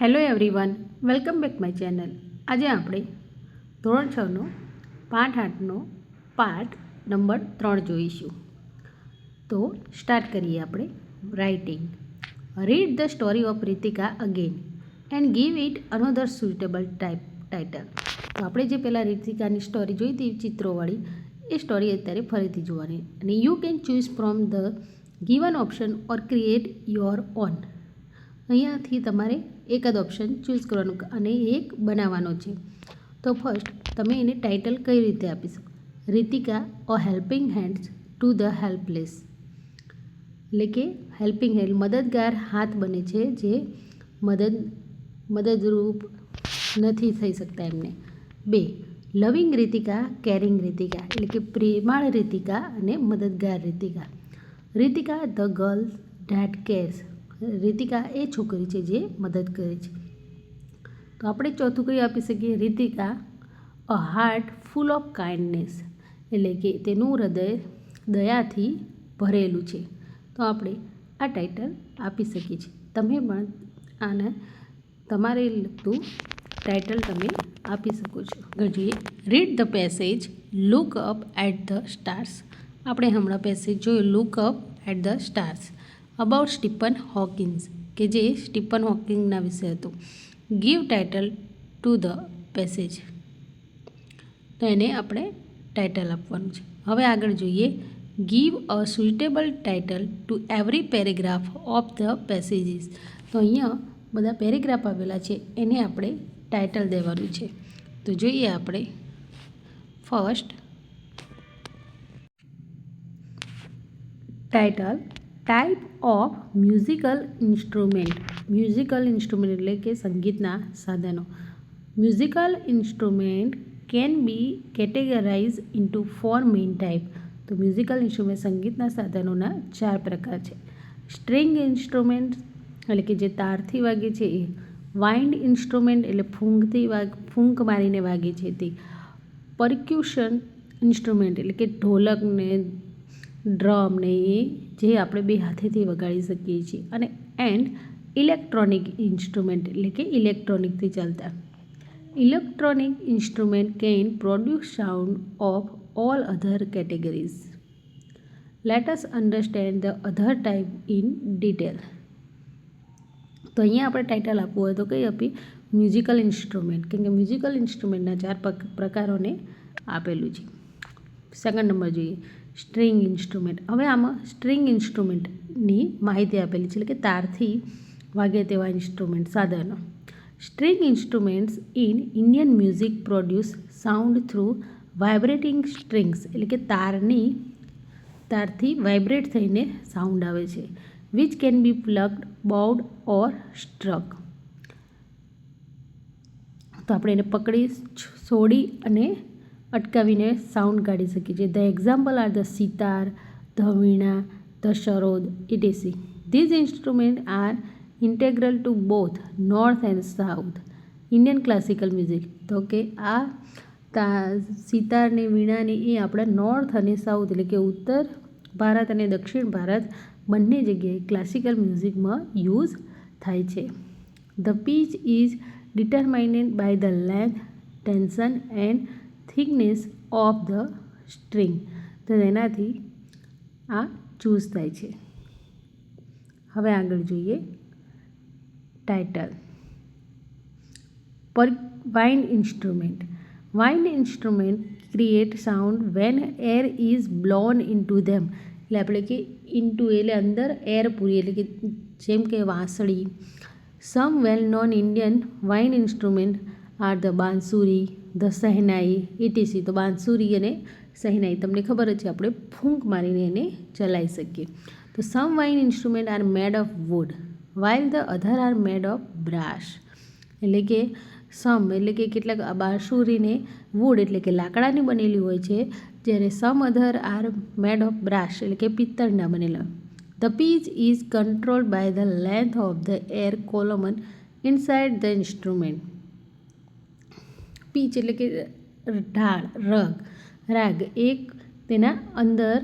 Hello everyone, welcome back my channel. આજે આપણે ધોરણ 6નો પાઠ 8નો પાઠ નંબર 3 જોઈશું. તો સ્ટાર્ટ કરીએ આપણે. Writing. Read the story of Ritika again and give it another suitable title. તો આપણે જે પહેલાં રીતિકાની સ્ટોરી જોઈ હતી ચિત્રોવાળી, એ સ્ટોરી અત્યારે ફરીથી જોવાની. અને you can choose from the given option or create your own. અહીંયાથી તમારે એક જ ઓપ્શન ચૂઝ કરવાનું અને એક બનાવવાનો છે. તો ફર્સ્ટ તમે એને ટાઇટલ કઈ રીતે આપી શકો? Ritika a helping hands to the helpless. એટલે કે હેલ્પિંગ હેન્ડ મદદગાર હાથ બને છે જે મદદરૂપ નથી થઈ શકતા એમને. 2. લવિંગ રીતિકા કેરિંગ રીતિકા. એટલે કે પ્રેમાળ રીતિકા અને મદદગાર Ritika. Ritika the girl that cares. Ritika એ છોકરી છે જે મદદ કરે છે. તો આપણે ચોથું કયું આપી શકીએ? રીતિકા અ હાર્ટ ફૂલ ઓફ કાઇન્ડનેસ. એટલે કે તેનું હૃદય દયાથી ભરેલું છે. તો આપણે આ ટાઇટલ આપી શકીએ છીએ. તમે પણ આને તમારે લગતું ટાઇટલ તમે આપી શકો છો. જોઈએ, read the passage look up at the stars. આપણે હમણાં પેસેજ જોયું, look up at the stars about Stephen Hawkins, કે જે સ્ટીફન હોકિંગના વિશે હતું. Give title to the passage. તો એને આપણે ટાઇટલ આપવાનું છે. હવે આગળ જોઈએ, give a suitable title to every paragraph of the passages. તો અહીંયા બધા પેરેગ્રાફ આવેલા છે, એને આપણે ટાઇટલ દેવાનું છે. તો જોઈએ આપણે first title type of musical instrument. Musical instrument એટલે કે સંગીતના સાધનો. Musical instrument can be categorise into 4 main type. તો મ્યુઝિકલ ઇન્સ્ટ્રુમેન્ટ સંગીતના સાધનોના 4 પ્રકાર છે. સ્ટ્રિંગ ઇન્સ્ટ્રુમેન્ટ એટલે કે જે તારથી વાગે છે એ. વાઇન્ડ ઇન્સ્ટ્રુમેન્ટ એટલે ફૂંક મારીને વાગે છે તે. પરક્યુશન ઇન્સ્ટ્રુમેન્ટ એટલે કે ઢોલકને ડ્રમ ને એ જે આપણે બે હાથેથી વગાડી શકીએ છીએ. અને એન્ડ ઇલેક્ટ્રોનિક ઇન્સ્ટ્રુમેન્ટ એટલે કે ઇલેક્ટ્રોનિકથી ચાલતા. Electronic instrument can produce sound of all other categories. Let us understand the other type in detail. તો અહીંયા આપણે ટાઇટલ આપવું હોય તો કઈ આપી? મ્યુઝિકલ ઇન્સ્ટ્રુમેન્ટ, કેમ કે મ્યુઝિકલ ઇન્સ્ટ્રુમેન્ટના 4 પ્રકારોને આપેલું છે. સેકન્ડ નંબર જોઈએ, સ્ટ્રિંગ ઇન્સ્ટ્રુમેન્ટ. હવે આમાં સ્ટ્રિંગ ઇન્સ્ટ્રુમેન્ટની માહિતી આપેલી છે, એટલે કે તારથી વાગે તેવા ઇન્સ્ટ્રુમેન્ટ સાધનો. String instruments in Indian music produce sound through vibrating strings. એટલે કે તારથી વાઇબ્રેટ થઈને સાઉન્ડ આવે છે. Which can be plucked, bowed or struck. તો આપણે એને પકડી, છોડી અને અટકાવીને સાઉન્ડ કાઢી શકીએ છીએ. The example are the sitar, the veena, the sarod, etc. These instrument are integral to both north and south Indian classical music. તો કે આ સિતારને વીણાને એ આપણા નોર્થ અને સાઉથ એટલે કે ઉત્તર ભારત અને દક્ષિણ ભારત બંને જગ્યાએ ક્લાસિકલ મ્યુઝિકમાં યુઝ થાય છે. The pitch is determined by the length, tension and thickness of the string. તો તેનાથી આ ચૂઝ થાય છે. હવે આગળ જોઈએ title. Wind instrument. Wind instrument create sound when air is blown into them. એટલે આપણે કે ઇન્ટુ એટલે અંદર એર પૂરી, એટલે કે જેમ કે વાંસળી. Some well known Indian wind instrument are the bansuri, the shehnai, ETC. તો બાંસુરી અને શહેનાઈ તમને ખબર જ છે, આપણે ફૂંક મારીને એને ચલાવી શકીએ. તો some wind instrument are made of wood while the other are made of brass. એટલે કે એટલે કે કેટલાક બાંસુરીને વુડ એટલે કે લાકડાની બનેલી હોય છે, જ્યારે some other are made of brass એટલે કે પિત્તળના બનેલા. The pitch is controlled by the length of the air column inside the instrument. Pitch એટલે કે ઢાળ, રાગ એક તેના અંદર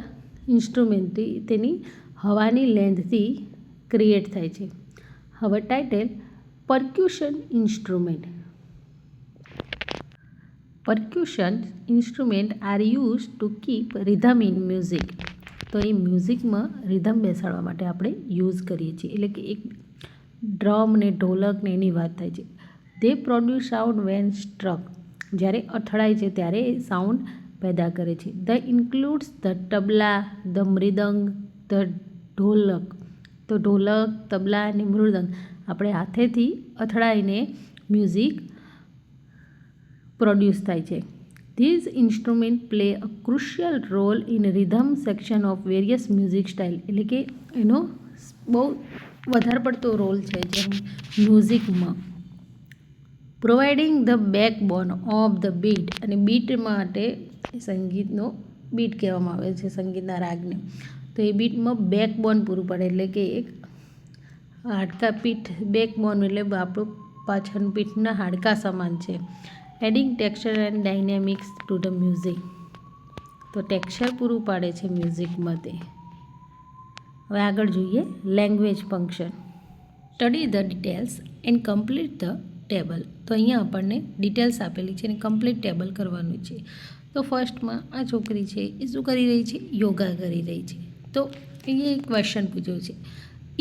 ઇન્સ્ટ્રુમેન્ટથી તેની હવાની લેન્થથી ક્રિએટ થાય છે. હવે title percussion instrument. Percussion instrument are used to keep rhythm in music. તો એ મ્યુઝિકમાં રિધમ બેસાડવા માટે આપણે યુઝ કરીએ છીએ. એટલે કે એક ડ્રમ ને ઢોલક ને એની વાત થાય છે. They produce sound when struck. જ્યારે અથડાય છે ત્યારે એ સાઉન્ડ પેદા કરે છે. The includes the tabla, the mridang, the dholak. તો ઢોલક, તબલા અને મૃદંગ આપણે હાથેથી અથડાઈને મ્યુઝિક પ્રોડ્યુસ થાય છે. These instrument play a crucial role in rhythm section of various music style. એટલે કે એનો બહુ વધારે પડતો રોલ છે જેમ મ્યુઝિકમાં. Providing the backbone of the beat. અને બીટ માટે સંગીતનો બીટ કહેવામાં આવે છે સંગીતના રાગને. તો એ બીટમાં બેકબોન પૂરું પાડે. એટલે કે એક હાડકા પીઠ, બેકબોન એટલે આપણું પાછળનું પીઠના હાડકા સમાન છે. Adding texture and dynamics to the music. તો ટેક્સચર પૂરું પાડે છે મ્યુઝિકમાં તે. હવે આગળ જોઈએ language function. Study the details and complete the table. તો અહીંયા આપણને ડિટેલ્સ આપેલી છે અને કમ્પ્લીટ ટેબલ કરવાનું છે. તો ફર્સ્ટમાં આ છોકરી છે એ શું કરી રહી છે? યોગા કરી રહી છે. તો અહીંયા એક ક્વેશ્ચન પૂછ્યો છે,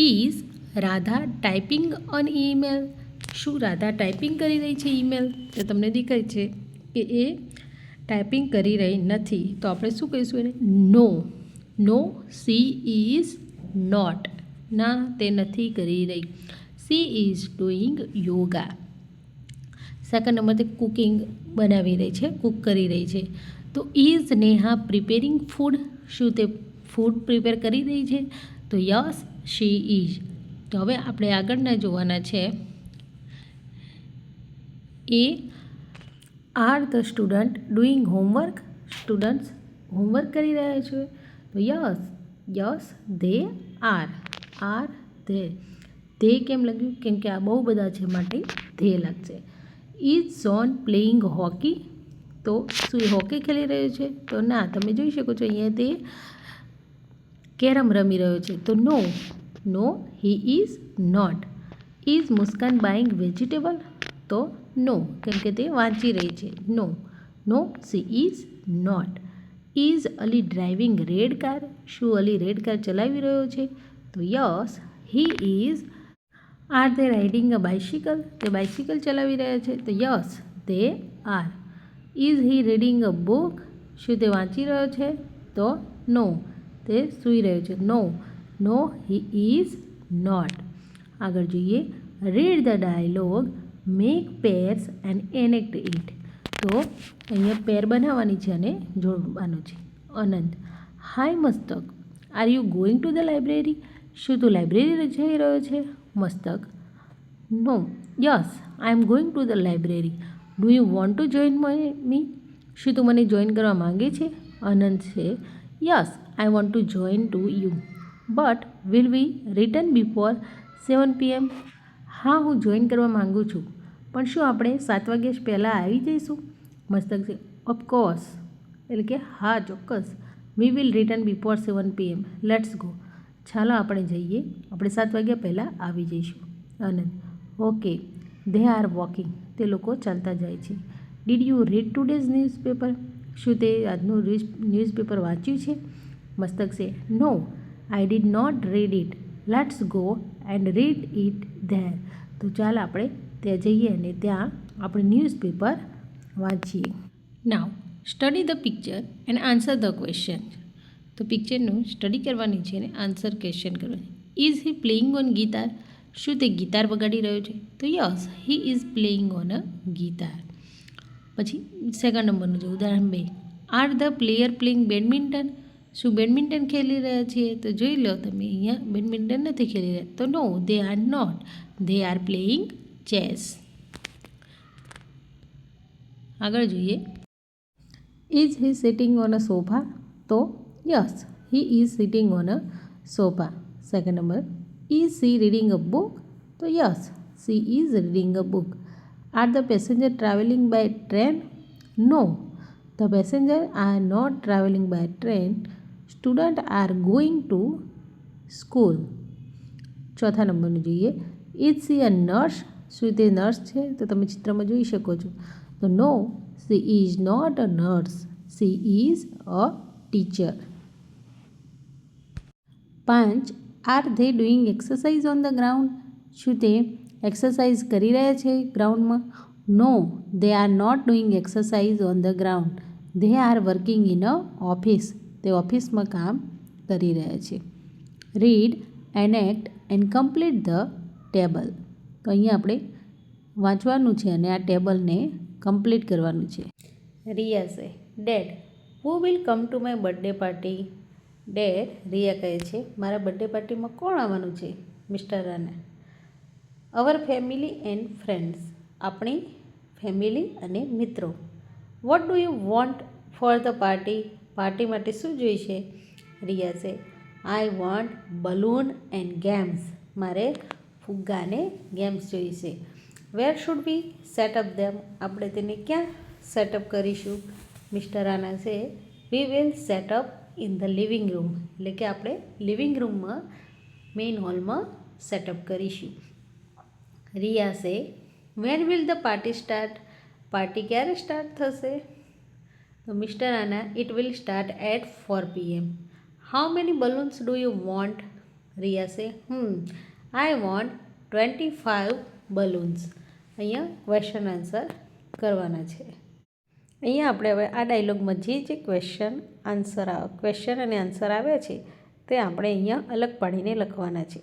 is Radha typing on email. શું રાધા ટાઈપિંગ કરી રહી છે ઈમેલ? તો તમને દેખાય છે કે એ ટાઈપિંગ કરી રહી નથી. તો આપણે શું કહીશું એને? નો. No she is not. ના, તે નથી કરી રહી. She is doing yoga. Second number તે કુકિંગ બનાવી રહી છે, કુક કરી રહી છે. તો ઇઝ નેહા પ્રિપેરિંગ ફૂડ. શું તે ફૂડ પ્રિપેર કરી રહી છે? તો યસ શી ઇઝ. તો હવે આપણે આગળના જોવાના છે. એ R the student doing homework. Students homework કરી રહ્યા છે. તો yes, yes they R. R they. They કેમ લખ્યું? કેમ કે આ બહુ બધા છે માટે ધે લાગશે. Is zone playing hockey. તો શું એ હોકી ખેલી રહ્યો છે? તો ના, તમે જોઈ શકો છો અહીંયા તે કેરમ રમી રહ્યો છે. તો no. No he is not. Is Muskan buying vegetable. તો નો, કેમ કે તે વાંચી રહી છે. No. No she is not. Is Ali driving red car. શું અલી રેડ કાર ચલાવી રહ્યો છે? તો yes he is. Are they riding a bicycle. તે બાઇસિકલ ચલાવી રહ્યા છે. તો yes they are. Is he reading a book. શું તે વાંચી રહ્યો છે? તો નો, તે સૂઈ રહ્યો છે. No. No he is not. આગળ જોઈએ. Read the dialogue, make pairs and enact it. તો અહીંયા પેર બનાવવાની છે અને જોડવાનું છે. Anant. Hi Mastak, are you going to the library. શું તું લાઇબ્રેરી જઈ રહ્યો છે? Mastak. No. Yes I am going to the library. Do you want to join me. શું તું મને જોઈન કરવા માંગે છે? અનંત છે. Yes I want to join to you, but will we return before 7 PM. હા, હું જોઈન કરવા માગું છું, પણ શું આપણે 7 વાગ્યા પહેલાં આવી જઈશું? મસ્તક છે. ઓફકોર્સ. એટલે કે હા, ચોક્કસ. We will return before 7 PM. Let's go. ચાલો આપણે જઈએ, આપણે 7 વાગ્યા પહેલાં આવી જઈશું. Anand. Okay. They are walking. તે લોકો ચાલતા જાય છે. Did you read today's newspaper. શું તે આજનું ન્યૂઝપેપર વાંચ્યું છે? મસ્તક છે. No I did not read it. Let's go and read it there. તો ચાલ આપણે ત્યાં જઈએ અને ત્યાં આપણે ન્યૂઝપેપર વાંચીએ. Now study the picture and answer the question. તો પિક્ચરનું સ્ટડી કરવાની છે અને આન્સર ક્વેશ્ચન કરવાની. Is he playing on guitar. શું તે ગિટાર વગાડી રહ્યો છે? તો yes he is playing on a guitar. પછી સેકન્ડ નંબરનું છે ઉદાહરણ 2. Are the player playing badminton. શું બેડમિન્ટન ખેલી રહ્યા છીએ? તો જોઈ લો તમે અહીંયા બેડમિન્ટન નથી ખેલી રહ્યા. તો no they are not. They are playing chess. આગળ જોઈએ. Is he sitting on a sofa. તો yes he is sitting on a sofa. Second number. Is she reading a book. તો yes she is reading a book. Are the passenger travelling by train. No the passenger are not travelling by train. Student are going to school. ચોથા નંબરનું જોઈએ. Is she a nurse. શું તે nurse છે? તો તમે ચિત્રમાં જોઈ શકો છો. તો no, she is not a nurse, she is a teacher. 5. Are they doing exercise on the ground? શું તે એક્સરસાઇઝ કરી રહ્યા છે ગ્રાઉન્ડમાં? No, they are not doing exercise on the ground, they are working in a office. તે ઓફિસમાં કામ કરી રહ્યા છે. Read, enact and complete the table. તો અહીંયા આપણે વાંચવાનું છે અને આ ટેબલને કમ્પ્લીટ કરવાનું છે. Riya says, dad, who will come to my birthday party? Dad, Riya કહે છે, મારા બર્થડે પાર્ટીમાં કોણ આવવાનું છે? Mister Rana. Our family and friends. આપણી ફેમિલી અને મિત્રો. What do you want for the party? Party માટે શું જોઈશે? Riya says, I want balloon and games. મારે ફુગ્ગા અને ગેમ્સ જોઈશે. Where should we set up them? આપણે તેને ક્યાં સેટઅપ કરીશું? Mister Rana says, we will setup in the living room. એટલે કે આપણે લિવિંગ રૂમમાં મેઇન હોલમાં સેટઅપ કરીશું. Riya says, when will the party start? Party ક્યારે સ્ટાર્ટ થશે? તો mister Rana, it will start at 4 PM. How many balloons do you want? Riya says, I want 25 balloons. અહીંયા ક્વેશ્ચન આન્સર કરવાના છે. અહીંયા આપણે હવે આ ડાયલોગમાં જે ક્વેશ્ચન અને આન્સર આવ્યા છે તે આપણે અહીંયા અલગ પાડીને લખવાના છે.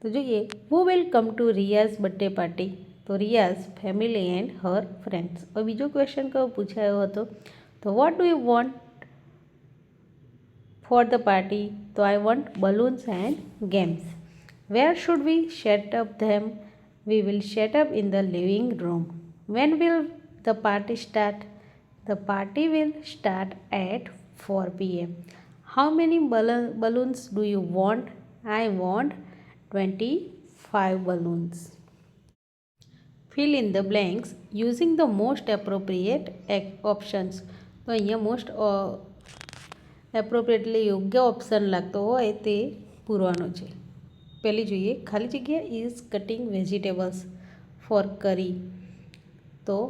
તો જોઈએ, who will come to Riyaz birthday party? તો Riyaz family and her friends. હવે બીજો ક્વેશ્ચન કયો પૂછાયો હતો? તો what do you want for the party? તો I want balloons and games. Where should we set up them? We will set up in the living room. When will the party start? The party will start at 4 PM. How many balloons do you want? I want 25 balloons. Fill in the blanks using the most appropriate options. તો અહીંયા most appropriately યોગ્ય option લાગતો હોય તે પૂરવાનો છે. પહેલી જોઈએ, ખાલી જગ્યા ઇઝ કટિંગ વેજીટેબલ્સ ફોર કરી. તો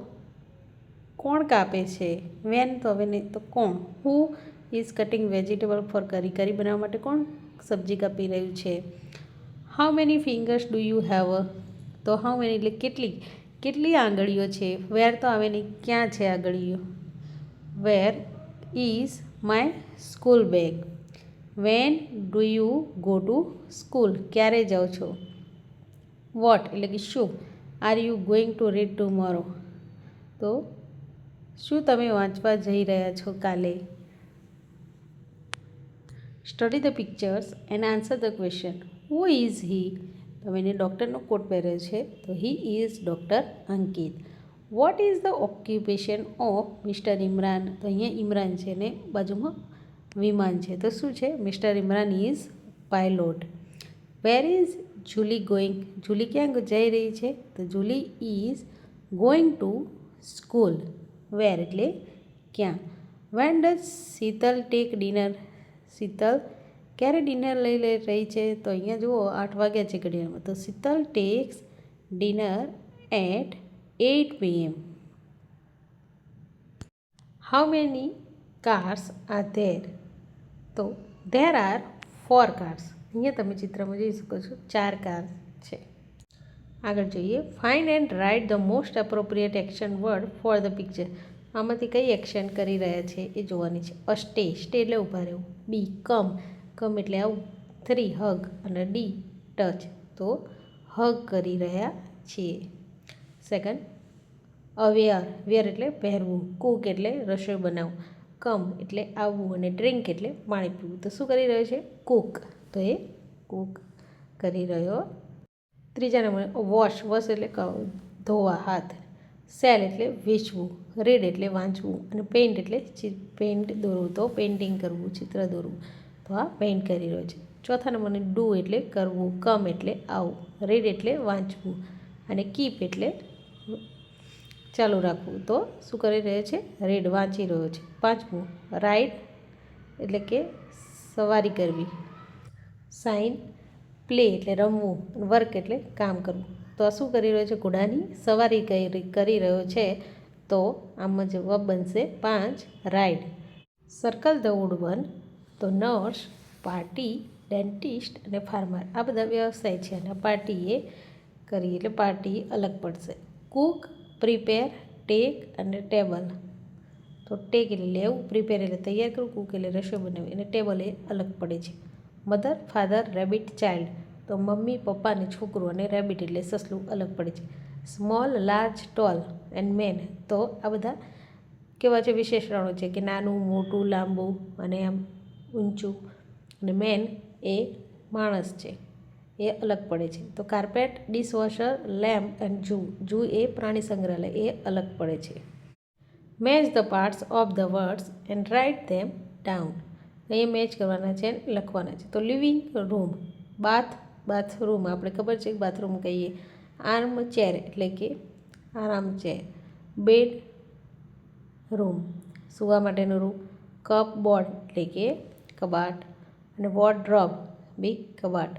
કોણ કાપે છે? વેન તો હવે નહીં તો કોણ? Who is cutting vegetable for curry. Curry બનાવવા માટે કોણ સબ્જી કાપી રહ્યું છે? How many fingers do you have? તો હાઉ મેની એટલે કેટલી આંગળીઓ છે? વેર તો આવે નહીં, ક્યાં છે આંગળીઓ? Where is my school bag? When do you go to school? ક્યારે જાઓ છો? વોટ એટલે કે શું? R you going two read tomorrow? તો શું તમે વાંચવા જઈ રહ્યા છો કાલે? Study the pictures and answer the question. Who is he? તમે એને ડૉક્ટરનો કોટ પહેર્યો છે તો he is doctor Ankit. Vote is the occupation of mister Imran? તો અહીંયા ઇમરાન છે ને બાજુમાં વિમાન છે તો શું છે? Mister Imran is pilot. Where is Julie going? Julie ક્યાં જઈ રહી છે? તો Julie is going to school. Where એટલે ક્યાં? When does Sheetal take dinner? Sheetal ક્યારે ડિનર લઈ રહી છે? તો અહીંયા જુઓ 8 વાગ્યા છે ઘડિયાળમાં. તો Sheetal takes dinner at 8 PM. How many cars are there? તો ધેર આર 4 કાર્સ. અહીંયા તમે ચિત્રમાં જોઈ શકો છો 4 કાર છે. આગળ જોઈએ, find and write the most appropriate action word for the picture. આમાંથી કઈ એક્શન કરી રહ્યા છે એ જોવાની છે. અ સ્ટે, સ્ટે એટલે ઊભા રહેવું. બી કમ, કમ એટલે આવું. 3 હગ અને ડી ટચ, તો હગ કરી રહ્યા છીએ. સેકન્ડ, અવેર, વેર એટલે પહેરવું. કુક એટલે રસોઈ બનાવવું. કમ એટલે આવવું અને ડ્રિંક એટલે પાણી પીવું. તો શું કરી રહ્યો છે? કુક. તો એ કુક કરી રહ્યો. ત્રીજા નંબર વોશ, વોશ એટલે ધોવા હાથ. સેલ એટલે વેચવું. રીડ એટલે વાંચવું અને પેઇન્ટ એટલે પેઇન્ટ દોરવું. તો પેઇન્ટિંગ કરવું, ચિત્ર દોરવું. તો આ પેઇન્ટ કરી રહ્યો છે. ચોથા નંબરને ડુ એટલે કરવું. કમ એટલે આવું. રીડ એટલે વાંચવું અને કીપ એટલે ચાલુ રાખવું. તો શું કરી રહ્યો છે? રીડ વાંચી રહ્યો છે. પાંચમું રાઇડ એટલે કે સવારી કરવી. સાઇન પ્લે એટલે રમવું અને વર્ક એટલે કામ કરવું. તો આ શું કરી રહ્યો છે? ઘોડાની સવારી કરી રહ્યો છે. તો આમાં જવાબ બનશે 5 ride. Circle the odd one. તો નર્સ, પાર્ટી, ડેન્ટિસ્ટ અને ફાર્મર આ બધા વ્યવસાય છે અને પાર્ટી એ કરી એટલે પાર્ટી અલગ પડશે. કુક, પ્રિપેર, ટેક અને ટેબલ. તો ટેક એટલે લેવું, પ્રિપેર એટલે તૈયાર કરવું, કુક એટલે રસોઈ બનાવી અને ટેબલ એ અલગ પડે છે. Mother, father, rabbit, child. તો મમ્મી, પપ્પા અને છોકરું અને રેબિટ એટલે સસલું અલગ પડે છે. Small, large, tall and man. તો આ બધા કેવા છે? વિશેષણો છે કે નાનું, મોટું, લાંબુ અને આમ ઊંચું. અને મેન એ માણસ છે, એ અલગ પડે છે. તો કાર્પેટ, ડિશવોશર, લેમ્પ એન્ડ જૂ એ પ્રાણી સંગ્રહાલય એ અલગ પડે છે. Match the parts of the words and write them down. A match કરવાના છે, લખવાના છે. તો લિવિંગ રૂમ, બાથરૂમ આપણે ખબર છે બાથરૂમ કહીએ. આર્મ ચેર એટલે કે આરામ ચેર. બેડ રૂમ, સૂવા માટેનો રૂમ. કપ બોર્ડ એટલે કે કબાટ. અને વોર્ડરોબ બી કબાટ.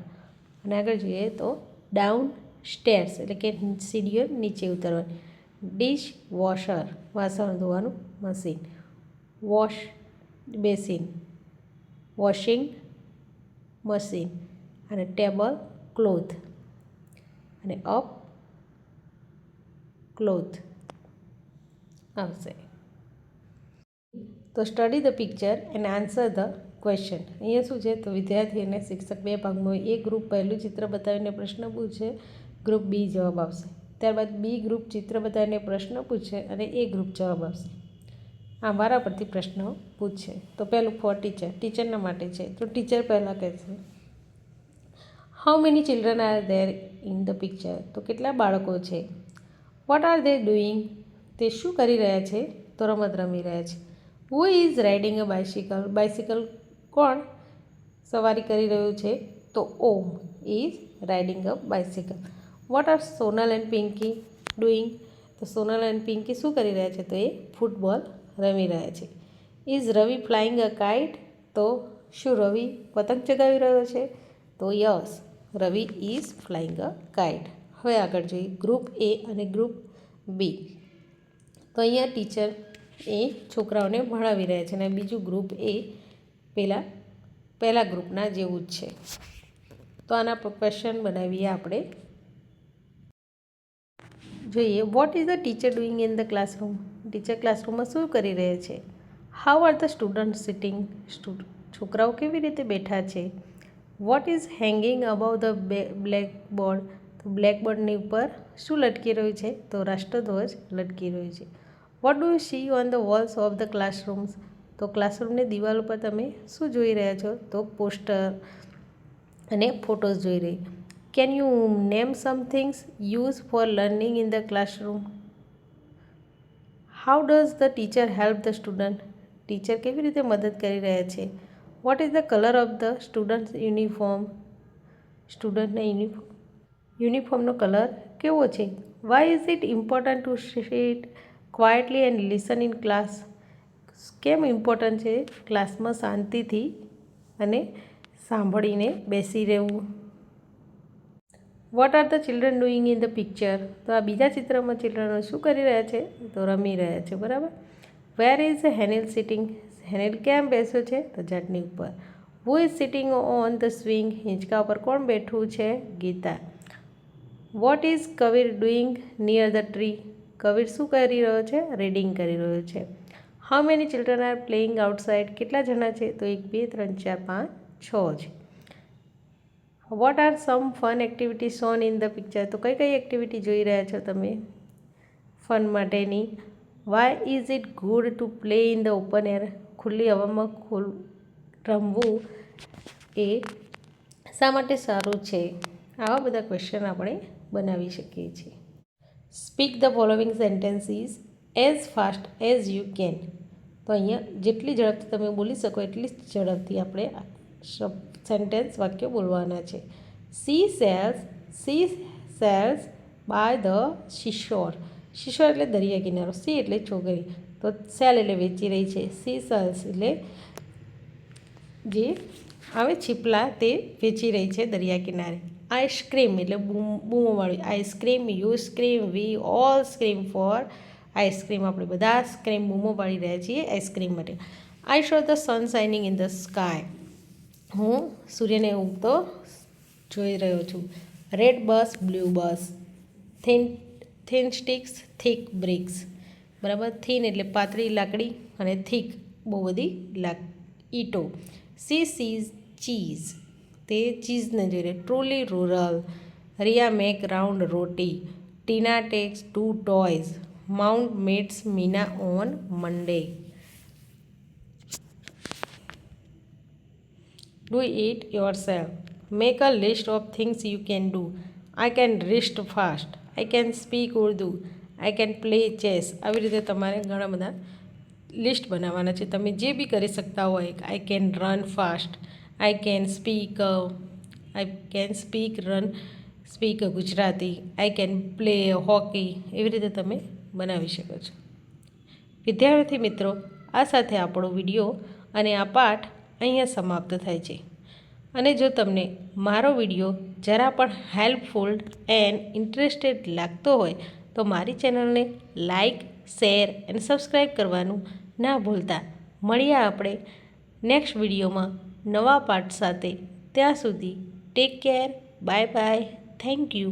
અને આગળ જોઈએ તો ડાઉન સ્ટેર્સ એટલે કે સીડીઓ નીચે ઉતરવાની. ડિશ વોશર વાસણ ધોવાનું machine. Wash basin washing machine. અને ટેબલ ક્લોથ અને અપ ક્લોથ આવશે. તો study the picture and answer the question. અહીંયા શું છે? તો વિદ્યાર્થી અને શિક્ષક બે ભાગમાં એ ગ્રુપ પહેલું ચિત્ર બતાવીને પ્રશ્ન પૂછે, ગ્રુપ બી જવાબ આપશે. ત્યારબાદ બી ગ્રુપ ચિત્ર બતાવીને પ્રશ્ન પૂછે અને એ ગ્રુપ જવાબ આપશે. આ વારા પરથી પ્રશ્નો પૂછશે. તો પહેલું ફોર ટીચર, ટીચરના માટે છે. તો ટીચર પહેલાં કહેશે how many children are there in the picture. તો કેટલા બાળકો છે? What R they doing. તે શું કરી રહ્યા છે? તો રમત રમી રહ્યા છે. Who is riding a bicycle. Bicycle કોણ સવારી કરી રહ્યું છે? તો Om is riding a bicycle. What are Sonal and Pinky doing. તો સોનલ એન્ડ પિંકી શું કરી રહ્યા છે? તો એ ફૂટબોલ રમી રહ્યા છે. Is Ravi flying a kite. તો શું રવિ પતંગ ચગાવી રહ્યો છે? તો yes, Ravi is flying a kite. હવે આગળ જોઈએ ગ્રુપ એ અને ગ્રુપ બી. તો અહીંયા ટીચર એ છોકરાઓને ભણાવી રહ્યા છે અને બીજું ગ્રુપ એ પહેલા ગ્રુપના જેવું જ છે. તો આના પર ક્વેશ્ચન બનાવીએ આપણે. જોઈએ what is the teacher doing in the classroom. Teacher ક્લાસરૂમમાં શું કરી રહ્યા છે? How are the student sitting. છોકરાઓ કેવી રીતે બેઠા છે? What is hanging above the blackboard. તો બ્લેકબોર્ડની ઉપર શું લટકી રહ્યું છે? તો રાષ્ટ્રધ્વજ લટકી રહ્યું છે. Vote do you C on the walls of the classrooms. તો ક્લાસરૂમની દિવાલ ઉપર તમે શું જોઈ રહ્યા છો? તો પોસ્ટર અને ફોટોઝ જોઈ રહી. Can you name some things use for learning in the classroom. How does the teacher help the student. Teacher કેવી રીતે મદદ કરી રહ્યા છે? What is the colour of the students uniform. સ્ટુડન્ટના યુનિફોર્મનો કલર કેવો છે? Why is it important to sit quietly and listen in class. કેમ ઇમ્પોર્ટન્ટ છે ક્લાસમાં શાંતિથી અને સાંભળીને બેસી રહેવું? What are the children doing in the picture. તો આ બીજા ચિત્રમાં ચિલ્ડ્રનો શું કરી રહ્યા છે? તો રમી રહ્યા છે. બરાબર. Where is Henil sitting. Henil ક્યાં બેસ્યો છે? તો ઝાડની ઉપર. Who is sitting on the swing. હિંચકા ઉપર કોણ બેઠું છે? Geeta. What is Kabir doing near the tree. Kabir શું કરી રહ્યો છે? રીડિંગ કરી રહ્યો છે. How many children are playing outside. કેટલા જણા છે? તો 1 2 3 4 5 6 છે. What are some fun activity shown in the picture. તો કઈ એક્ટિવિટી જોઈ રહ્યા છો તમે ફન માટેની? Why is it good to play in the open air. ખુલ્લી હવામાં રમવું એ શા માટે સારું છે? આવા બધા ક્વેશ્ચન આપણે બનાવી શકીએ છીએ. Speak the following sentences as fast as you can. તો અહીંયા જેટલી ઝડપથી તમે બોલી શકો એટલી ઝડપથી આપણે સેન્ટેન્સ વાક્યો બોલવાના છે. Sea shells by the seashore. Seashore એટલે દરિયા કિનારો. સી એટલે છોકરી. તો સેલ એટલે વેચી રહી છે. સી સેલ્સ એટલે જે આવે છીપલા તે વેચી રહી છે દરિયા કિનારે. આઈસ્ક્રીમ એટલે બૂમોવાળી ice cream, you scream, we all scream for ice cream. આપણે બધા સ્ક્રીમ બૂમો પાડી રહ્યા છીએ આઈસ્ક્રીમ માટે. I saw the sun shining in the sky. હું સૂર્યને ઉગતો જોઈ રહ્યો છું. Red bus, blue bus, thin sticks, thick bricks. બરાબર, થીન એટલે પાતળી લાકડી અને થીક બહુ બધી ઈંટો. સી સીઝ ચીઝ, તે ચીઝને જોઈ રહી. Truly rural. Riya make round roti. Tina takes 2 toys. Mount meets Meena on Monday. Do it yourself. Make a list of things you can do. I can wrist fast. I can speak Urdu. I can play chess. આવી રીતે તમારે ઘણા બધા list બનાવવાના છે. તમે જે બી કરી શકતા હોય. I can run fast. I can speak Gujarati. I can play hockey. એવી રીતે તમે બનાવી શકો છો. વિદ્યાર્થી મિત્રો, આ સાથે આપણો વિડીયો અને આ પાઠ અહીંયા સમાપ્ત થાય છે. અને જો તમને મારો વિડીયો જરા પણ હેલ્પફુલ એન્ડ ઇન્ટરેસ્ટેડ લાગતો હોય તો મારી ચેનલને લાઇક, શેર અને સબસ્ક્રાઈબ કરવાનું ના ભૂલતા. મળીએ આપણે નેક્સ્ટ વિડીયોમાં નવા પાઠ સાથે. ત્યાં સુધી take care. Bye bye. Thank you.